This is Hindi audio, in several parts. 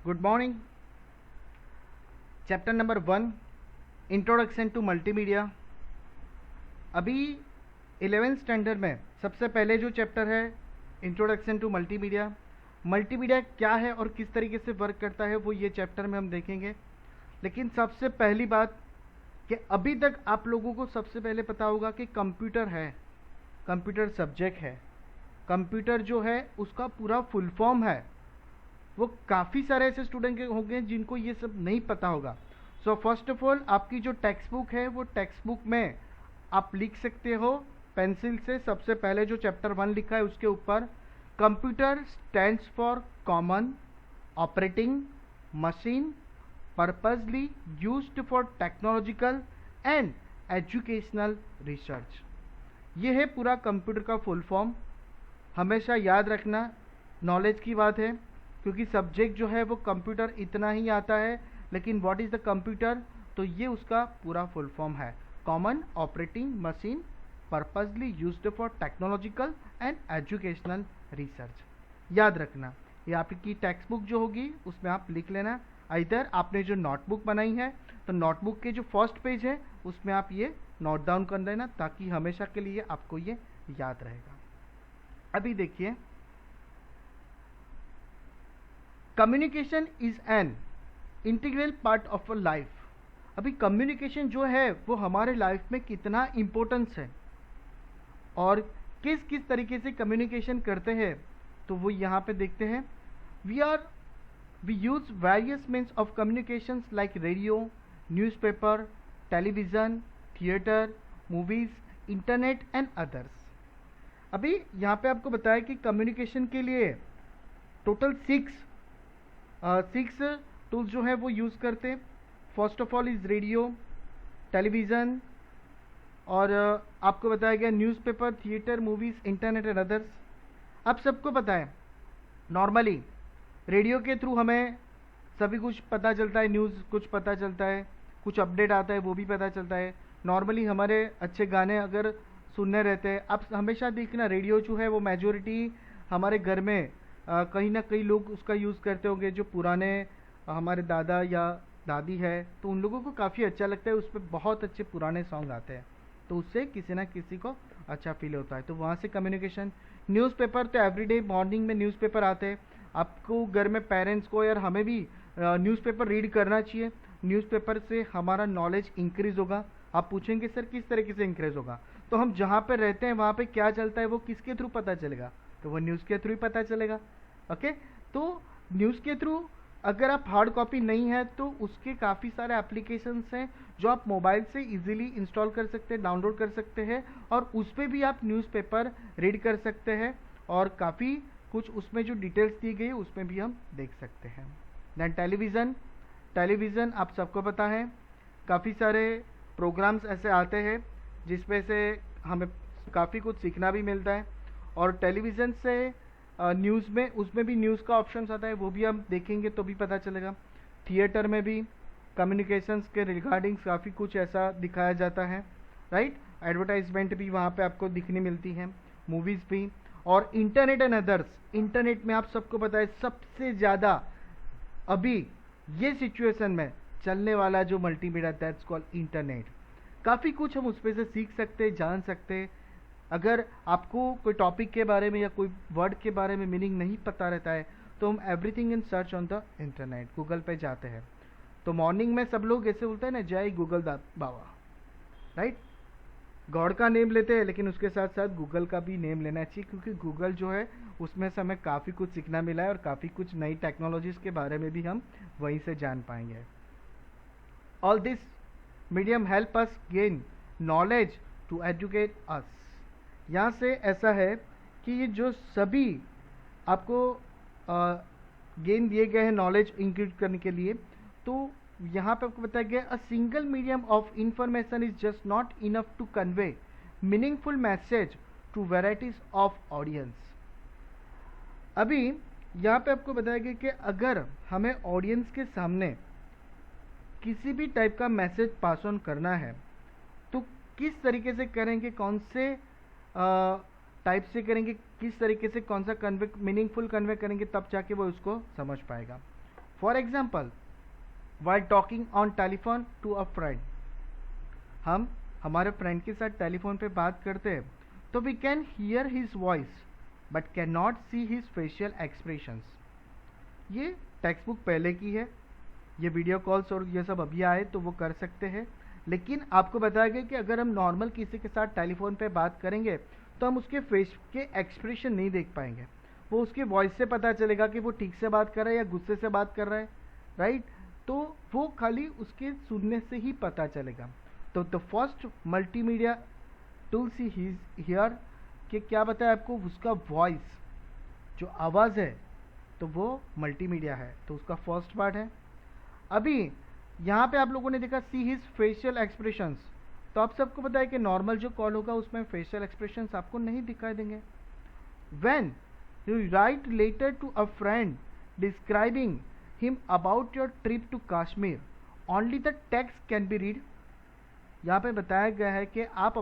Good morning. Chapter number 1, introduction to multimedia. अभी 11th स्टैंडर्ड में सबसे पहले जो चैप्टर है इंट्रोडक्शन टू मल्टीमीडिया, मल्टीमीडिया क्या है और किस तरीके से वर्क करता है वो ये चैप्टर में हम देखेंगे। लेकिन सबसे पहली बात कि अभी तक आप लोगों को सबसे पहले पता होगा कि कंप्यूटर है, कंप्यूटर सब्जेक्ट है। कंप्यूटर जो है उसका पूरा फुल फॉर्म है। वो काफ़ी सारे ऐसे स्टूडेंट होंगे जिनको ये सब नहीं पता होगा। सो फर्स्ट ऑफ ऑल आपकी जो टेक्स्ट बुक है वो टेक्स्ट बुक में आप लिख सकते हो पेंसिल से। सबसे पहले जो चैप्टर 1 लिखा है उसके ऊपर computer stands for common operating machine purposely used for technological and educational research. ये है पूरा कंप्यूटर का फुल फॉर्म। हमेशा याद रखना, नॉलेज की बात है, क्योंकि सब्जेक्ट जो है वो कंप्यूटर इतना ही आता है, लेकिन व्हाट इज़ द कंप्यूटर, तो ये उसका पूरा फुल फॉर्म है, common operating machine purposely used for technological and educational research. याद रखना, ये आपकी टेक्स्ट बुक जो होगी उसमें आप लिख लेना। इधर आपने जो नोटबुक बनाई है तो नोटबुक के जो फर्स्ट पेज है उसमें आप ये नोट डाउन कर लेना, ताकि हमेशा के लिए आपको ये याद रहेगा। अभी देखिए, communication is an integral part of a life. अभी कम्युनिकेशन जो है वो हमारे लाइफ में कितना इम्पोर्टेंस है और किस किस तरीके से कम्युनिकेशन करते हैं, तो वो यहाँ पे देखते हैं। We use various means of communications like radio, newspaper, television, theatre, movies, internet and others. अभी यहाँ पे आपको बताया कि कम्युनिकेशन के लिए टोटल 6 टूल्स जो है वो यूज़ करते हैं। First of all is radio, television, और आपको बताया गया newspaper, theatre, movies, internet and others. अब सबको पता है नॉर्मली रेडियो के थ्रू हमें सभी कुछ पता चलता है, न्यूज़ कुछ पता चलता है, कुछ अपडेट आता है वो भी पता चलता है। नॉर्मली हमारे अच्छे गाने अगर सुनने रहते हैं, आप हमेशा देखना रेडियो जो है वो मेजोरिटी हमारे घर में कहीं ना कहीं लोग उसका यूज़ करते होंगे। जो पुराने हमारे दादा या दादी है तो उन लोगों को काफ़ी अच्छा लगता है, उस पर बहुत अच्छे पुराने सॉन्ग आते हैं, तो उससे किसी ना किसी को अच्छा फील होता है, तो वहाँ से कम्युनिकेशन। न्यूज़पेपर तो एवरीडे मॉर्निंग में न्यूज़पेपर आते हैं। आपको घर में पेरेंट्स को यार हमें भी न्यूज़पेपर रीड करना चाहिए। न्यूज़पेपर से हमारा नॉलेज इंक्रीज़ होगा। आप पूछेंगे सर किस तरीके से इंक्रीज़ होगा, तो हम जहाँ पर रहते हैं वहाँ पे क्या चलता है वो किसके थ्रू पता चलेगा, तो वो न्यूज़ के थ्रू ही पता चलेगा। ओके, तो न्यूज़ के थ्रू अगर आप हार्ड कॉपी नहीं है तो उसके काफ़ी सारे एप्लीकेशंस हैं जो आप मोबाइल से इजीली इंस्टॉल कर सकते हैं, डाउनलोड कर सकते हैं, और उस पर भी आप न्यूज़पेपर रीड कर सकते हैं और काफ़ी कुछ उसमें जो डिटेल्स दी गई उसमें भी हम देख सकते हैं। दैन टेलीविज़न आप सबको पता है, काफ़ी सारे प्रोग्राम्स ऐसे आते हैं जिसमें से हमें काफ़ी कुछ सीखना भी मिलता है। और टेलीविज़न से न्यूज़ में उसमें भी न्यूज़ का ऑप्शन आता है, वो भी हम देखेंगे तो भी पता चलेगा। थिएटर में भी कम्युनिकेशंस के रिगार्डिंग काफ़ी कुछ ऐसा दिखाया जाता है, राइट। एडवर्टाइजमेंट भी वहाँ पे आपको दिखने मिलती है, मूवीज़ भी। और इंटरनेट एंड अदर्स, इंटरनेट में आप सबको पता है सबसे ज़्यादा अभी ये सिचुएशन में चलने वाला जो मल्टीमीडिया, दैट्स कॉल्ड इंटरनेट। काफ़ी कुछ हम उस पर से सीख सकते, जान सकते। अगर आपको कोई टॉपिक के बारे में या कोई वर्ड के बारे में मीनिंग नहीं पता रहता है तो हम everything in search on the internet, Google पे जाते हैं। तो मॉर्निंग में सब लोग ऐसे बोलते हैं ना, जय गूगल बाबा, राइट। गॉड का नेम लेते हैं लेकिन उसके साथ साथ गूगल का भी नेम लेना चाहिए, क्योंकि गूगल जो है उसमें से हमें काफ़ी कुछ सीखना मिला है और काफ़ी कुछ नई टेक्नोलॉजीज़ के बारे में भी हम वहीं से जान पाएंगे। All this medium help us gain knowledge to educate us. यहाँ से ऐसा है कि ये जो सभी आपको गेन दिए गए हैं नॉलेज इंक्रीज करने के लिए, तो यहाँ पे आपको बताया गया a single medium of information is just not enough to convey meaningful message to varieties of audience. अभी यहाँ पे आपको बताया गया कि अगर हमें ऑडियंस के सामने किसी भी टाइप का मैसेज पास ऑन करना है तो किस तरीके से करेंगे, कौन से टाइप से करेंगे, किस तरीके से कौन सा मीनिंगफुल कन्वे करेंगे, तब जाके वो उसको समझ पाएगा। For example, while talking on telephone to a friend, हम हमारे फ्रेंड के साथ टेलीफोन पे बात करते हैं तो we can hear his voice but can not see his facial expressions. ये टेक्स्ट बुक पहले की है, ये वीडियो कॉल्स और ये सब अभी आए तो वो कर सकते हैं, लेकिन आपको बताया गया कि अगर हम नॉर्मल किसी के साथ टेलीफोन पे बात करेंगे तो हम उसके फेस के एक्सप्रेशन नहीं देख पाएंगे। वो उसके वॉइस से पता चलेगा कि वो ठीक से बात कर रहा है या गुस्से से बात कर रहा है, राइट? तो वो खाली उसके सुनने से ही पता चलेगा। तो the first multimedia tools here कि क्या बताया आपको, उसका वॉइस जो आवाज़ है तो वो मल्टीमीडिया है, तो उसका फर्स्ट पार्ट है। अभी यहाँ पे आप लोगों ने देखा सी हिज फेशियल एक्सप्रेशंस, तो आप सबको पता है कि नॉर्मल जो कॉल होगा उसमें फेशियल एक्सप्रेशंस आपको नहीं दिखाई देंगे। When you write letter to a friend describing him about your trip to Kashmir, only the text can be read. यहाँ पे बताया गया है कि आप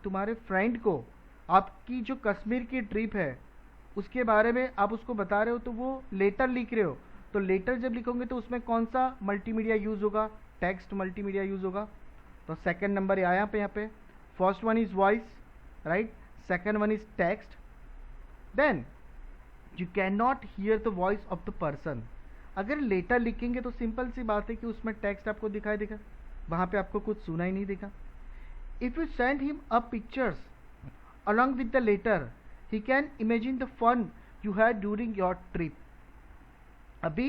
तुम्हारे फ्रेंड को आपकी जो कश्मीर की ट्रिप है उसके बारे में आप उसको बता रहे हो, तो वो लेटर लिख रहे हो, तो लेटर जब लिखोगे तो उसमें कौन सा मल्टीमीडिया यूज होगा, टेक्स्ट मल्टीमीडिया यूज होगा। तो सेकंड नंबर आया यहाँ पे, first one is voice, right, second one is text. Then you can not hear the voice of the person. अगर लेटर लिखेंगे तो सिंपल सी बात है कि उसमें टेक्स्ट आपको दिखाई देगा, वहां पे आपको कुछ सुना ही नहीं देगा। If you send him a pictures along with the letter, he can imagine the fun you had during your trip। अभी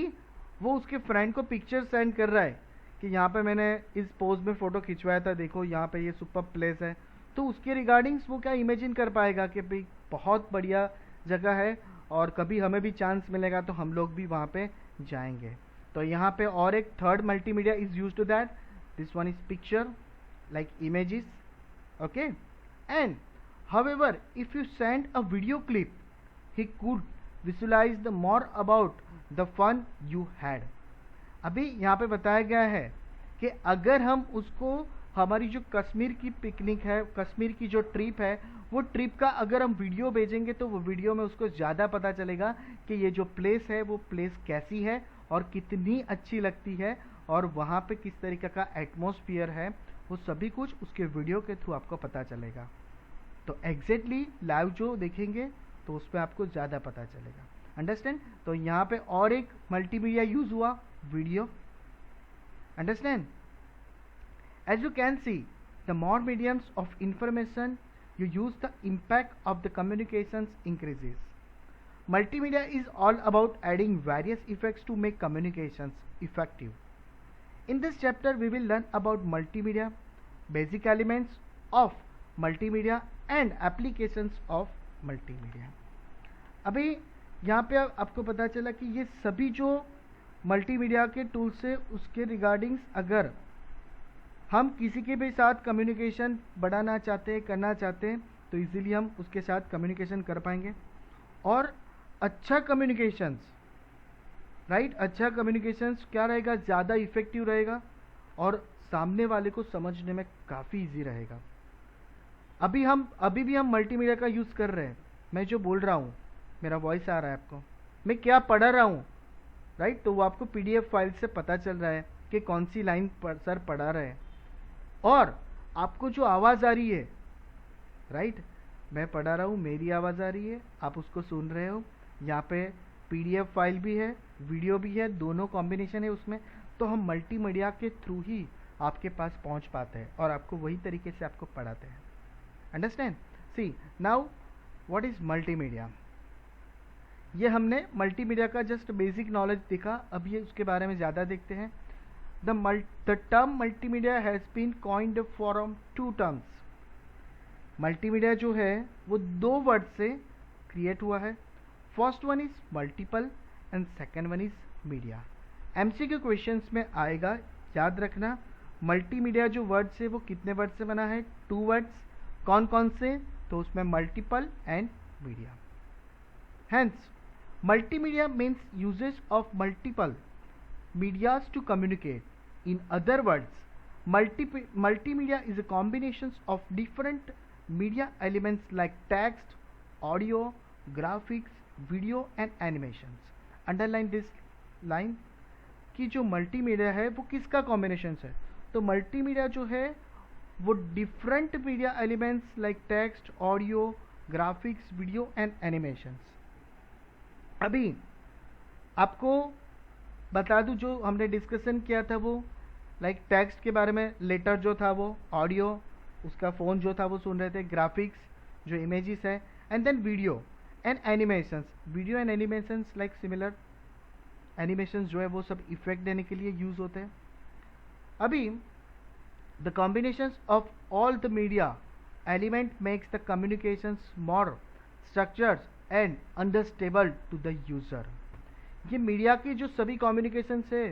वो उसके फ्रेंड को पिक्चर सेंड कर रहा है कि यहाँ पे मैंने इस पोज में फ़ोटो खिंचवाया था, देखो यहाँ पे ये सुपर प्लेस है, तो उसके रिगार्डिंग्स वो क्या इमेजिन कर पाएगा कि भाई बहुत बढ़िया जगह है और कभी हमें भी चांस मिलेगा तो हम लोग भी वहाँ पे जाएंगे। तो यहाँ पे और एक third multimedia is use to that, this one is picture like images, okay. And however if you send a video clip he could visualize the more about the fun you had। अभी यहाँ पे बताया गया है कि अगर हम उसको हमारी जो कश्मीर की पिकनिक है, कश्मीर की जो ट्रिप है, वो ट्रिप का अगर हम वीडियो भेजेंगे तो वो वीडियो में उसको ज़्यादा पता चलेगा कि ये जो प्लेस है वो प्लेस कैसी है और कितनी अच्छी लगती है और वहाँ पे किस तरीके का एटमॉस्फियर है, वो सभी कुछ उसके वीडियो के थ्रू आपको पता चलेगा। तो एग्जैक्टली लाइव जो देखेंगे तो उस पर आपको ज़्यादा पता चलेगा, अंडरस्टैंड। तो यहाँ पे और एक मल्टीमीडिया यूज हुआ, video, understand. As you can see the more mediums of information you use the impact of the communications increases. Multimedia is all about adding various effects to make communications effective. In this chapter we will learn about multimedia, basic elements of multimedia and applications of multimedia। अभी यहाँ पे आपको पता चला कि ये सभी जो मल्टीमीडिया के टूल्स से उसके रिगार्डिंग्स अगर हम किसी के भी साथ कम्युनिकेशन बढ़ाना चाहते हैं, करना चाहते हैं, तो इजीली हम उसके साथ कम्युनिकेशन कर पाएंगे। और अच्छा कम्युनिकेशंस, राइट, अच्छा कम्युनिकेशंस क्या रहेगा, ज़्यादा इफेक्टिव रहेगा और सामने वाले को समझने में काफ़ी इजी रहेगा। अभी भी हम मल्टीमीडिया का यूज़ कर रहे हैं, मैं जो बोल रहा हूँ, मेरा वॉइस आ रहा है आपको, मैं क्या पढ़ा रहा हूँ, राइट, तो वो आपको पीडीएफ फाइल से पता चल रहा है कि कौन सी लाइन सर पढ़ा रहे हैं। और आपको जो आवाज़ आ रही है, राइट, मैं पढ़ा रहा हूँ, मेरी आवाज़ आ रही है, आप उसको सुन रहे हो, यहाँ पे पीडीएफ फाइल भी है, वीडियो भी है, दोनों कॉम्बिनेशन है उसमें, तो हम मल्टीमीडिया के थ्रू ही आपके पास पहुंच पाते हैं और आपको वही तरीके से आपको पढ़ाते हैं, understand. See now what is multimedia. ये हमने मल्टीमीडिया का जस्ट बेसिक नॉलेज देखा, अब ये उसके बारे में ज़्यादा देखते हैं। The term multimedia has been coined from two terms. Multimedia जो है वो दो वर्ड से क्रिएट हुआ है, first one is multiple and second one is media. MCQ questions में आएगा, याद रखना मल्टीमीडिया जो वर्ड्स है वो कितने वर्ड से बना है, टू वर्ड्स, कौन कौन से, तो उसमें multiple and media. Hence multimedia means uses of multiple medias to communicate. In other words multimedia is a combination of different media elements like text, audio, graphics, video and animations. Underline this line. कि जो मल्टीमीडिया है वो किसका कॉम्बिनेशन है। तो मल्टीमीडिया जो है वो different media elements like text, audio, graphics, video and animations. अभी आपको बता दूं, जो हमने डिस्कशन किया था वो लाइक टेक्स्ट के बारे में, लेटर जो था वो, ऑडियो उसका फ़ोन जो था वो सुन रहे थे, ग्राफिक्स जो इमेजेस है, and then video and animations. Video and animations like similar animations जो है वो सब इफेक्ट देने के लिए यूज़ होते हैं। अभी the combinations of all the media element makes the communications more structured and understandable to the user. ये मीडिया की जो सभी कम्युनिकेशन है,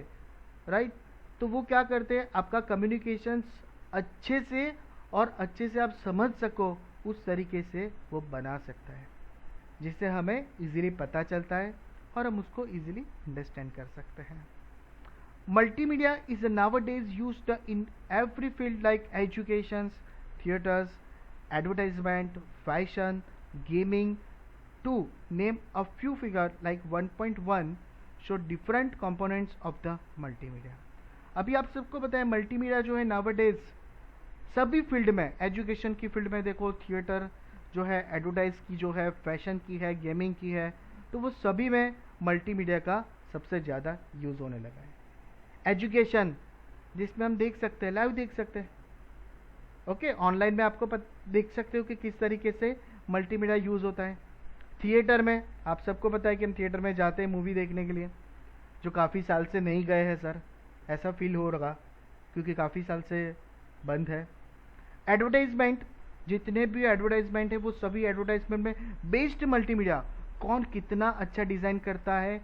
राइट, तो वो क्या करते हैं, आपका कम्युनिकेशंस अच्छे से और अच्छे से आप समझ सको उस तरीके से वो बना सकता है, जिससे हमें इजीली पता चलता है और हम उसको इजीली अंडरस्टैंड कर सकते हैं। Multimedia is nowadays used in every field like education, theaters, advertisement, fashion, gaming, to name a few figures like 1.1 show different components of the multimedia। अभी आप सबको पता है मल्टीमीडिया जो है nowadays सभी फील्ड में, एजुकेशन की फील्ड में देखो, थिएटर जो है, एडवर्टाइज की जो है, फैशन की है, गेमिंग की है, तो वो सभी में मल्टीमीडिया का सबसे ज़्यादा यूज़ होने लगा है। एजुकेशन जिसमें हम देख सकते हैं, लाइव देख सकते हैं, ओके, ऑनलाइन में आपको देख सकते हो कि किस तरीके से मल्टीमीडिया यूज़ होता है। थिएटर में आप सबको पता है कि हम थिएटर में जाते हैं मूवी देखने के लिए, जो काफ़ी साल से नहीं गए हैं सर, ऐसा फील हो रहा क्योंकि काफ़ी साल से बंद है। एडवर्टाइजमेंट, जितने भी एडवर्टाइजमेंट है वो सभी एडवर्टाइजमेंट में बेस्ड मल्टीमीडिया, कौन कितना अच्छा डिज़ाइन करता है,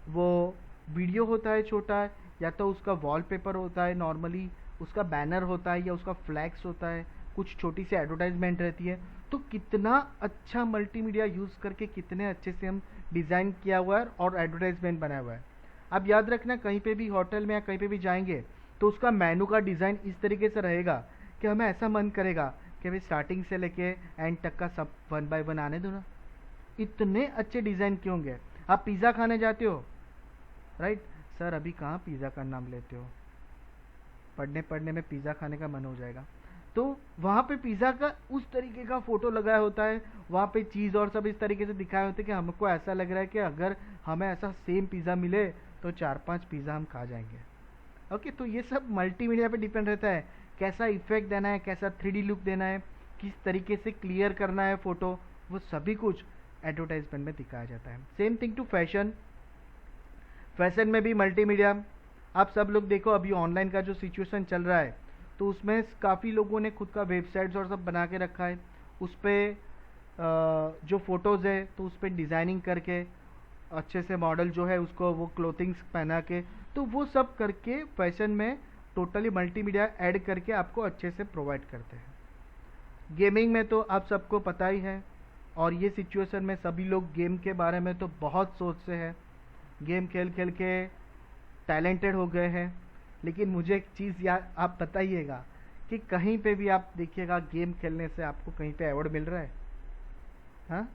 वो वीडियो होता है छोटा, या तो उसका वॉलपेपर होता है, नॉर्मली उसका बैनर होता है, या उसका फ्लैक्स होता है, कुछ छोटी सी एडवर्टाइजमेंट रहती है, तो कितना अच्छा मल्टीमीडिया यूज़ करके कितने अच्छे से हम डिज़ाइन किया हुआ है और एडवर्टाइजमेंट बनाया हुआ है। आप याद रखना, कहीं पे भी होटल में या कहीं पे भी जाएंगे तो उसका मेनू का डिज़ाइन इस तरीके से रहेगा कि हमें ऐसा मन करेगा कि भाई स्टार्टिंग से लेके एंड तक का सब 1 बाय 1 आने दो ना, इतने अच्छे डिज़ाइन क्यों होंगे। आप पिज़्ज़ा खाने जाते हो, राइट सर, अभी कहाँ पिज़्ज़ा का नाम लेते हो, पढ़ने पढ़ने में पिज़्ज़ा खाने का मन हो जाएगा, तो वहाँ पे पिज़्ज़ा का उस तरीके का फ़ोटो लगाया होता है, वहाँ पे चीज़ और सब इस तरीके से दिखाए होते हैं कि हमको ऐसा लग रहा है कि अगर हमें ऐसा सेम पिज़्ज़ा मिले तो 4-5 पिज़्ज़ा हम खा जाएंगे। ओके, तो ये सब मल्टीमीडिया पे डिपेंड रहता है, कैसा इफेक्ट देना है, कैसा 3D लुक देना है, किस तरीके से क्लियर करना है फ़ोटो, वो सभी कुछ एडवर्टाइजमेंट में दिखाया जाता है। Same thing to fashion, fashion में भी मल्टीमीडिया, आप सब लोग देखो अभी ऑनलाइन का जो सिचुएशन चल रहा है, तो उसमें काफ़ी लोगों ने खुद का वेबसाइट्स और सब बना के रखा है, उस पर जो फ़ोटोज़ है तो उस पर डिज़ाइनिंग करके अच्छे से मॉडल जो है उसको वो क्लोथिंग्स पहना के, तो वो सब करके फैशन में टोटली मल्टीमीडिया ऐड करके आपको अच्छे से प्रोवाइड करते हैं। गेमिंग में तो आप सबको पता ही है, और ये सिचुएशन में सभी लोग गेम के बारे में तो बहुत सोचते हैं, गेम खेल खेल के टैलेंटेड हो गए हैं, लेकिन मुझे एक चीज़ याद आप बताइएगा कि कहीं पे भी आप देखिएगा गेम खेलने से आपको कहीं पे अवार्ड मिल रहा है, हाँ,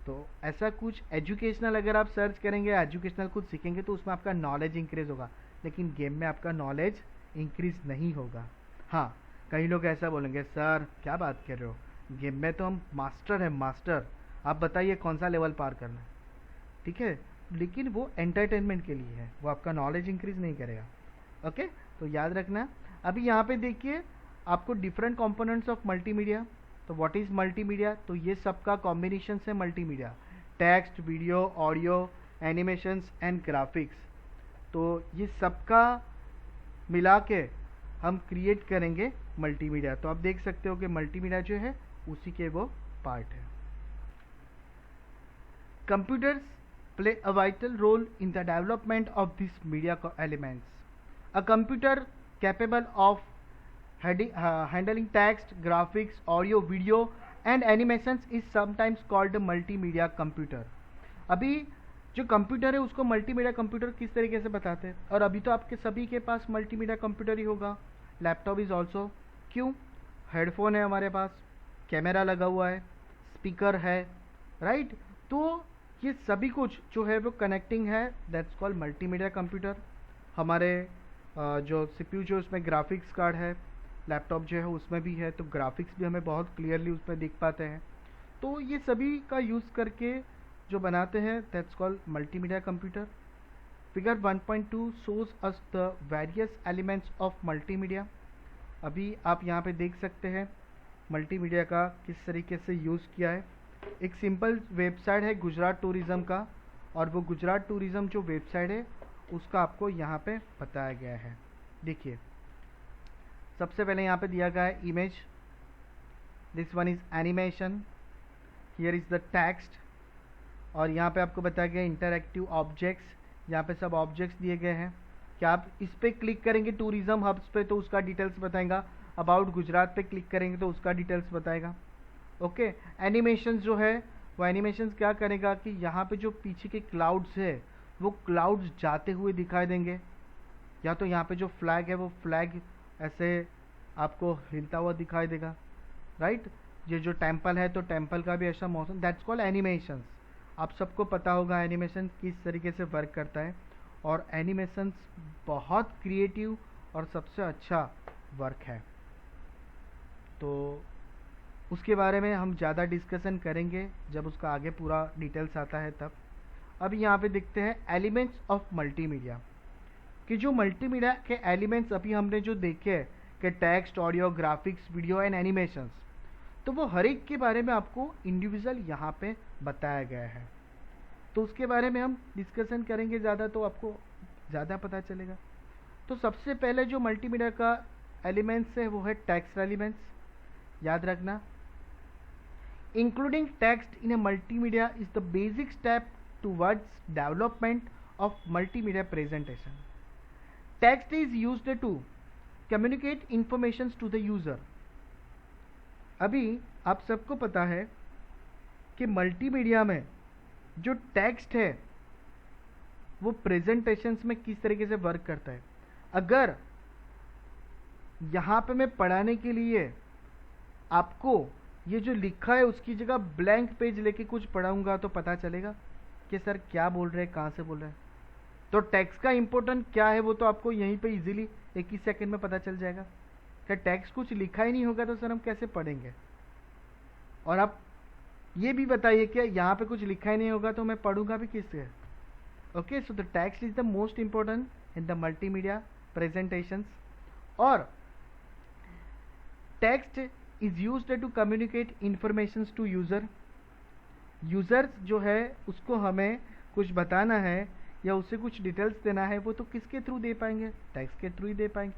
तो ऐसा कुछ एजुकेशनल अगर आप सर्च करेंगे, एजुकेशनल कुछ सीखेंगे तो उसमें आपका नॉलेज इंक्रीज होगा, लेकिन गेम में आपका नॉलेज इंक्रीज नहीं होगा। हाँ, कई लोग ऐसा बोलेंगे, सर क्या बात कर रहे हो, गेम में तो हम मास्टर हैं, मास्टर, आप बताइए कौन सा लेवल पार करना है, ठीक है, लेकिन वो एंटरटेनमेंट के लिए है, वो आपका नॉलेज इंक्रीज नहीं करेगा। ओके, तो याद रखना। अभी यहाँ पे देखिए आपको डिफरेंट कंपोनेंट्स ऑफ मल्टीमीडिया, तो व्हाट इज़ मल्टीमीडिया, तो ये सबका कॉम्बिनेशन है multimedia, text, video, audio, animations and graphics, तो ये सबका मिला के हम क्रिएट करेंगे मल्टीमीडिया। तो आप देख सकते हो कि मल्टीमीडिया जो है उसी के वो पार्ट है। Computers play a vital role in the development of these media elements. A computer capable of handling text, graphics, audio, video and animations is sometimes called a multimedia computer. अभी जो कंप्यूटर है उसको मल्टीमीडिया कंप्यूटर किस तरीके से बताते हैं, और अभी तो आपके सभी के पास मल्टीमीडिया कंप्यूटर ही होगा। लैपटॉप इज़ ऑल्सो, क्यों, हेडफोन है हमारे पास, कैमरा लगा हुआ है, स्पीकर है, राइट, तो ये सभी कुछ जो है वो कनेक्टिंग है, दैट्स कॉल्ड मल्टीमीडिया कंप्यूटर। हमारे जो CPU जो उसमें ग्राफिक्स कार्ड है, लैपटॉप जो है उसमें भी है, तो ग्राफिक्स भी हमें बहुत क्लियरली उसमें दिख पाते हैं। तो ये सभी का यूज़ करके जो बनाते हैं, that's called multimedia computer. Figure 1.2 shows us the various elements of multimedia। अभी आप यहाँ पे देख सकते हैं मल्टीमीडिया का किस तरीके से यूज़ किया है। एक सिंपल वेबसाइट है गुजरात टूरिज़्म का, और वो गुजरात टूरिज़्म जो वेबसाइट है उसका आपको यहाँ पे बताया गया है। देखिए, सबसे पहले यहाँ पे दिया गया है image, this one is animation, here is the text, और यहाँ पे आपको बताया गया इंटरैक्टिव ऑब्जेक्ट्स। यहाँ पे सब ऑब्जेक्ट्स दिए गए हैं कि आप इस पे क्लिक करेंगे टूरिज़्म हब्स पे तो उसका डिटेल्स बताएगा, अबाउट गुजरात पे क्लिक करेंगे तो उसका डिटेल्स बताएगा। ओके, एनिमेशन जो है वो एनिमेशन क्या करेगा कि यहाँ पे जो पीछे के क्लाउड्स है वो क्लाउड्स जाते हुए दिखाई देंगे, या तो यहाँ पे जो फ्लैग है वो फ्लैग ऐसे आपको हिलता हुआ दिखाई देगा, राइट। ये जो टेम्पल है तो टेम्पल का भी ऐसा मौसम, दैट्स कॉल्ड एनिमेशंस। आप सबको पता होगा एनिमेशन किस तरीके से वर्क करता है, और एनिमेशंस बहुत क्रिएटिव और सबसे अच्छा वर्क है। तो उसके बारे में हम ज़्यादा डिस्कशन करेंगे जब उसका आगे पूरा डिटेल्स आता है तब। अभी यहाँ पे देखते हैं एलिमेंट्स ऑफ मल्टीमीडिया, कि जो मल्टीमीडिया के एलिमेंट्स अभी हमने जो देखे हैं कि text, audio, graphics, video and animations, तो वो हर एक के बारे में आपको इंडिविजुअल यहाँ पे बताया गया है। तो उसके बारे में हम डिस्कशन करेंगे ज़्यादा, तो आपको ज़्यादा पता चलेगा। तो सबसे पहले जो मल्टीमीडिया का एलिमेंट्स है वो है टेक्स्ट एलिमेंट्स। याद रखना, including text in a multimedia is the basic step towards development of multimedia presentation. Text is used to communicate information to the user. अभी आप सबको पता है कि मल्टीमीडिया में जो टेक्स्ट है वो प्रेजेंटेशंस में किस तरीके से वर्क करता है। अगर यहाँ पे मैं पढ़ाने के लिए आपको ये जो लिखा है उसकी जगह ब्लैंक पेज लेके कुछ पढ़ाऊंगा तो पता चलेगा कि सर क्या बोल रहे हैं, कहाँ से बोल रहे हैं। तो टेक्स्ट का इंपॉर्टेंट क्या है वो तो आपको यहीं पे इजीली एक ही सेकंड में पता चल जाएगा। क्या टेक्स्ट कुछ लिखा ही नहीं होगा तो सर हम कैसे पढ़ेंगे। और आप ये भी बताइए कि यहाँ पे कुछ लिखा ही नहीं होगा तो मैं पढ़ूंगा भी किससे। Okay, so the text is the most important in the multimedia presentations. और text is used to communicate information to user. Users जो है उसको हमें कुछ बताना है या उससे कुछ डिटेल्स देना है, वो तो किसके थ्रू दे पाएंगे, टेक्स्ट के थ्रू ही दे पाएंगे।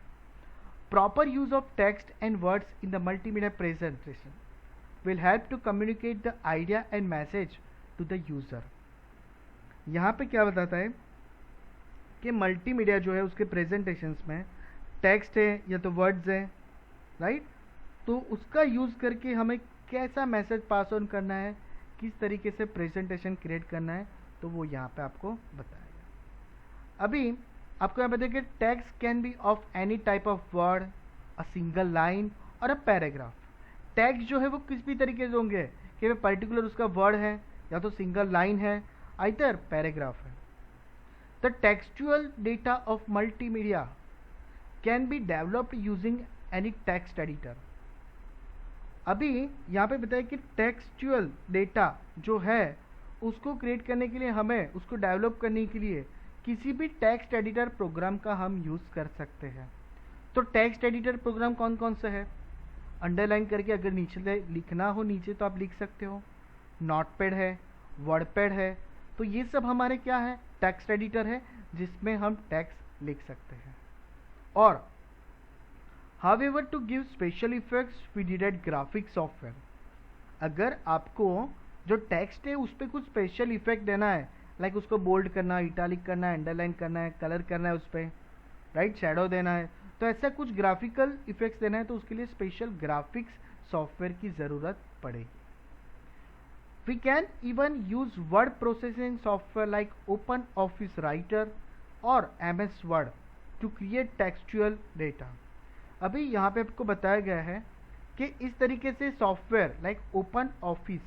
Proper use of text and words in the multimedia presentation will help to communicate the idea and message to the user। यहाँ पे क्या बताता है कि मल्टीमीडिया जो है उसके प्रेजेंटेशंस में टेक्स्ट है या तो वर्ड्स है, राइट। तो उसका यूज़ करके हमें कैसा मैसेज पास ऑन करना है, किस तरीके से प्रेजेंटेशन क्रिएट करना है, तो वो यहाँ पे आपको बताएगा। अभी आपको यहाँ पे देखिए, text can B of any type of word, a single line और अ पैराग्राफ। टेक्स्ट जो है वो किस भी तरीके से होंगे कि पर्टिकुलर उसका वर्ड है या तो सिंगल लाइन है, आइदर पैराग्राफ है। The textual data of multimedia can be developed using any text editor. अभी यहाँ पे बताया कि टेक्सचुअल डेटा जो है उसको क्रिएट करने के लिए, हमें उसको डेवलप करने के लिए किसी भी टेक्स्ट एडिटर प्रोग्राम का हम यूज़ कर सकते हैं। तो टेक्स्ट एडिटर प्रोग्राम कौन कौन सा है, अंडरलाइन करके अगर नीचे लिखना हो नीचे तो आप लिख सकते हो। नोटपैड है, वर्डपैड है, तो ये सब हमारे क्या है, टेक्स्ट एडिटर है जिसमें हम टेक्स्ट लिख सकते हैं। और however to give special effects we needed graphic software. अगर आपको जो टेक्स्ट है उस पर कुछ स्पेशल इफेक्ट देना है, लाइक उसको बोल्ड करना, इटालिक करना है, अंडरलाइन करना है, कलर करना है उस पर, राइट, शैडो देना है, तो ऐसा कुछ ग्राफिकल इफेक्ट्स देना है तो उसके लिए स्पेशल ग्राफिक्स सॉफ्टवेयर की ज़रूरत पड़ेगी। We can even use word processing software like Open Office Writer और MS Word to create textual data. अभी यहाँ पे आपको बताया गया है कि इस तरीके से सॉफ्टवेयर लाइक ओपन ऑफिस,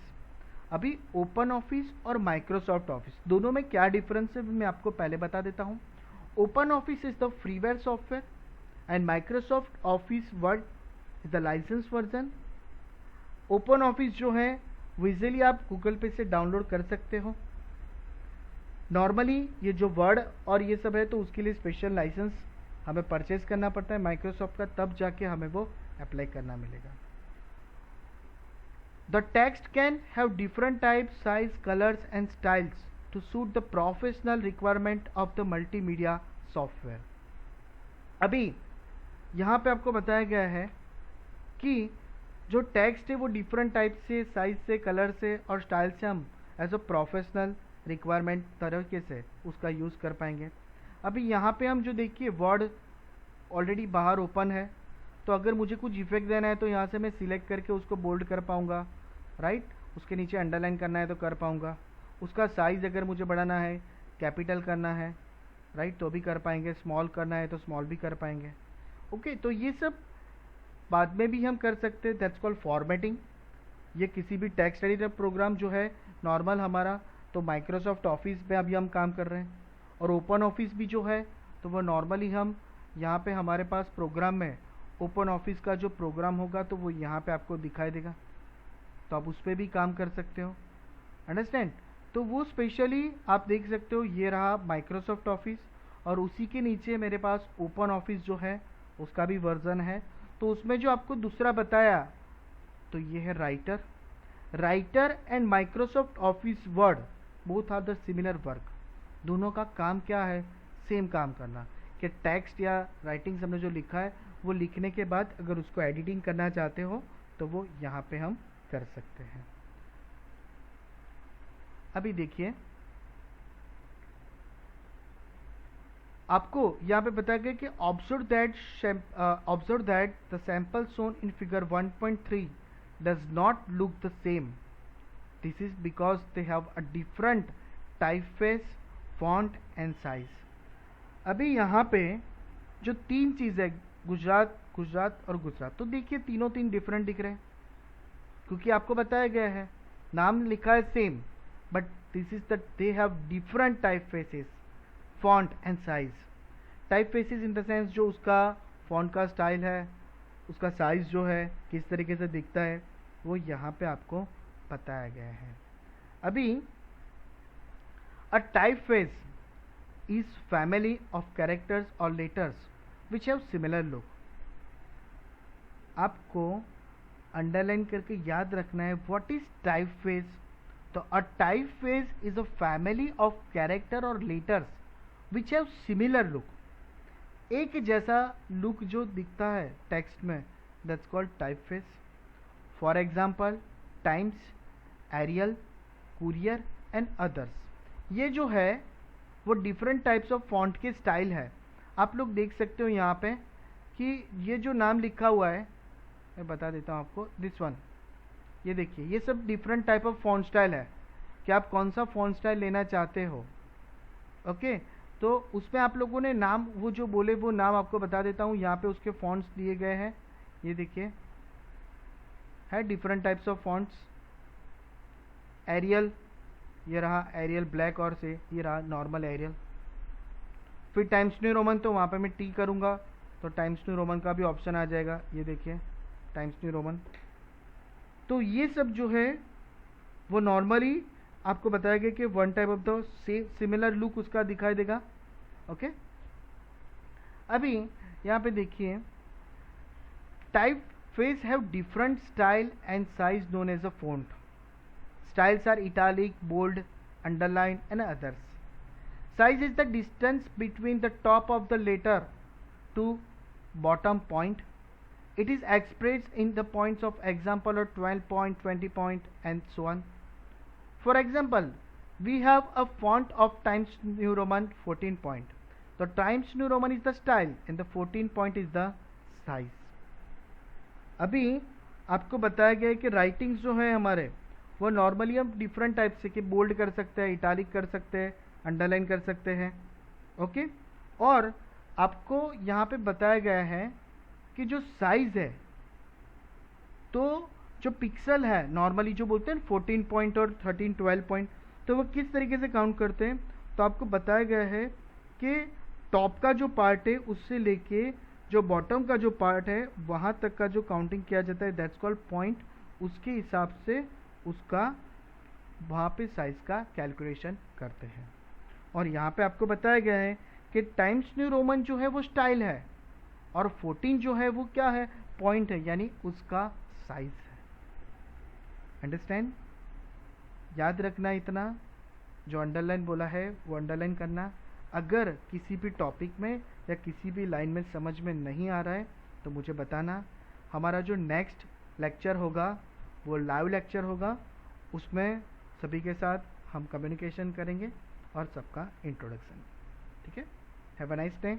अभी ओपन ऑफिस और माइक्रोसॉफ्ट ऑफिस दोनों में क्या डिफरेंस है मैं आपको पहले बता देता हूँ। Open Office is the freeware software and Microsoft Office Word is the licence version. Open Office जो है वो इजीली आप गूगल पे से डाउनलोड कर सकते हो। नॉर्मली ये जो वर्ड और ये सब है तो उसके लिए स्पेशल लाइसेंस हमें परचेज करना पड़ता है माइक्रोसॉफ्ट का, तब जाके हमें वो अप्लाई करना मिलेगा। The text can have different type, size, colours and styles to suit the professional requirement of the multimedia software. अभी यहाँ पे आपको बताया गया है कि जो टेक्स्ट है वो डिफरेंट टाइप से, साइज से, कलर से और स्टाइल से हम एज अ प्रोफेशनल रिक्वायरमेंट तरीके से उसका यूज़ कर पाएंगे। अभी यहाँ पे हम जो देखिए वर्ड ऑलरेडी बाहर ओपन है, तो अगर मुझे कुछ इफेक्ट देना है तो यहाँ से मैं सिलेक्ट करके उसको बोल्ड कर पाऊँगा, राइट। उसके नीचे अंडरलाइन करना है तो कर पाऊँगा। उसका साइज़ अगर मुझे बढ़ाना है, कैपिटल करना है, राइट, तो भी कर पाएंगे। स्मॉल करना है तो स्मॉल भी कर पाएंगे। ओके, तो ये सब बाद में भी हम कर सकते हैं, दैट्स कॉल्ड फॉर्मेटिंग। ये किसी भी टेक्स्ट एडिटर प्रोग्राम जो है नॉर्मल हमारा, तो माइक्रोसॉफ्ट ऑफिस पे अभी हम काम कर रहे हैं, और ओपन ऑफिस भी जो है तो वो नॉर्मली हम यहाँ पे हमारे पास प्रोग्राम में ओपन ऑफिस का जो प्रोग्राम होगा तो वो यहाँ पे आपको दिखाई देगा, तो आप उस पर भी काम कर सकते हो। अंडरस्टैंड? तो वो स्पेशली आप देख सकते हो, ये रहा माइक्रोसॉफ्ट ऑफिस, और उसी के नीचे मेरे पास ओपन ऑफिस जो है उसका भी वर्जन है। तो उसमें जो आपको दूसरा बताया तो ये है Writer. Writer and Microsoft Office Word both are the similar work. दोनों का काम क्या है? सेम काम करना, कि टेक्स्ट या राइटिंग हमने जो लिखा है वो लिखने के बाद अगर उसको एडिटिंग करना चाहते हो तो वो यहाँ पे हम कर सकते हैं। अभी देखिए आपको यहाँ पे बताया गया कि observe that the sample shown in figure 1.3 does not look the same. This is because they have a different typeface, font and size. अभी यहाँ पे जो तीन चीज़ है, गुजरात, गुजरात और गुजरात, तो देखिए तीनों तीन डिफरेंट दिख रहे हैं, क्योंकि आपको बताया गया है, नाम लिखा है same, but this is that they have different typefaces, font and size. Typefaces in the sense जो उसका फॉन्ट का स्टाइल है, उसका साइज जो है किस तरीके से दिखता है, वो यहाँ पे आपको बताया गया है। अभी अ typeface is family of characters or letters which have similar look। आपको अंडरलाइन करके याद रखना है व्हाट इज टाइपफेस। तो a typeface is a family of character और letters which have similar look. एक जैसा लुक जो दिखता है टेक्स्ट में, that's called typeface. For example Times, Arial, Courier and others. ये जो है वो डिफरेंट टाइप्स ऑफ फॉन्ट के स्टाइल है। आप लोग देख सकते हो यहाँ पे कि ये जो नाम लिखा हुआ है, मैं बता देता हूँ आपको, दिस वन, ये देखिए, ये सब different type of font style है कि आप कौन सा फॉन्ट स्टाइल लेना चाहते हो। ओके, तो उसमें आप लोगों ने नाम वो जो बोले वो नाम आपको बता देता हूँ। यहाँ पे उसके फॉन्ट्स दिए गए हैं, ये देखिए है different types of fonts. Arial, ये रहा एरियल ब्लैक, और से ये रहा नॉर्मल एरियल। फिर टाइम्स न्यू रोमन, तो वहाँ पे मैं टी करूँगा तो टाइम्स न्यू रोमन का भी ऑप्शन आ जाएगा, ये देखिए टाइम्स न्यू रोमन। तो ये सब जो है वो नॉर्मली आपको बताया गया कि one type of the similar look उसका दिखाई देगा। ओके, अभी यहाँ पे देखिए typeface have different style and size known as a font. Styles are italic, bold, underline and others. Size is the distance between the top of the letter to bottom point. It is expressed in the points of example or 12 point, 20 point and so on. For example, we have a font of Times New Roman 14 point. The Times New Roman is the style and the 14 point is the size. अभी आपको बताया गया है कि राइटिंग्स जो है हमारे वो नॉर्मली हम डिफरेंट टाइप से, कि बोल्ड कर सकते हैं, इटालिक कर सकते हैं, अंडरलाइन कर सकते हैं। ओके, और आपको यहाँ पे बताया गया है कि जो साइज है, तो जो पिक्सल है नॉर्मली जो बोलते हैं 14 पॉइंट और 13, 12 पॉइंट, तो वो किस तरीके से काउंट करते हैं। तो आपको बताया गया है कि टॉप का जो पार्ट है उससे लेके जो बॉटम का जो पार्ट है वहाँ तक का जो काउंटिंग किया जाता है, दैट्स कॉल्ड पॉइंट। उसके हिसाब से उसका वहाँ पे साइज का कैलकुलेशन करते हैं। और यहाँ पे आपको बताया गया है कि टाइम्स न्यू रोमन जो है वो स्टाइल है, और 14 जो है वो क्या है, पॉइंट है, यानी उसका साइज है। अंडरस्टैंड? याद रखना इतना, जो अंडरलाइन बोला है वो अंडरलाइन करना। अगर किसी भी टॉपिक में या किसी भी लाइन में समझ में नहीं आ रहा है तो मुझे बताना। हमारा जो नेक्स्ट लेक्चर होगा वो लाइव लेक्चर होगा, उसमें सभी के साथ हम कम्युनिकेशन करेंगे और सबका इंट्रोडक्शन। ठीक है? Have a nice day.